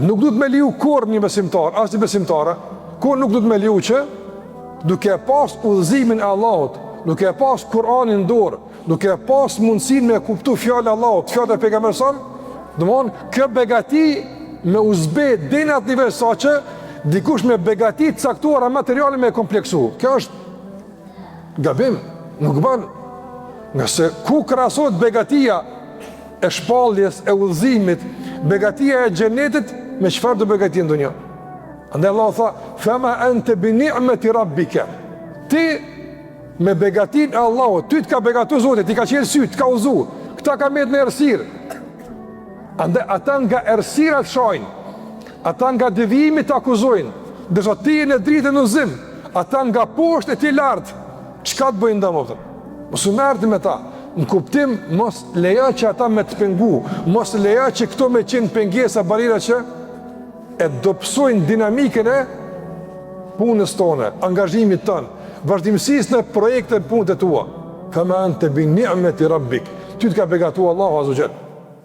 Nuk du të me liu kur një besimtar, as një besimtare, kur nuk du të me liu që duke pas udhëzimin e Allahut, duke pas Kur'anin në dorë, duke pas mundësin me kuptu fjallë Allahut, fjallë e pejgamberit son, domthon kjo begati me uzbet deri në atë nivel sa që dikush me begati të caktuara materiale me kompleksu. Kjo është gabim, nuk bën. Nga se ku krahasohet begatia e shpalljes, e udhëzimit, begatia e xhenetit me çfarë do begati në dunjë. Andaj Allah tha, fama ente bi ni'mati rabbika. Ti me begatin e Allahut, ty të ka begatu Zoti, ti ka qenë sy, të ka udhëzu. Këta ka met në errësirë. Andaj ata nga errësira të shojnë, ata nga devijimi të akuzojnë, ndërsa ti je në dritë në udhëzim, ata nga poshtë e ti lart. Çka të bëjnë ndonjëherë? Mos u merrni me ta. Në kuptim, mos leja që ata me të pengu, mos leja që këto me qenë pengesa barira që e dopsojnë dinamikën e punës tonë, angazhimit tonë, vazhdimësisë në projekte punët e tua. Kama ente bi ni'mati rabbik. Ty të ka begatuar Allahu azza wa jall.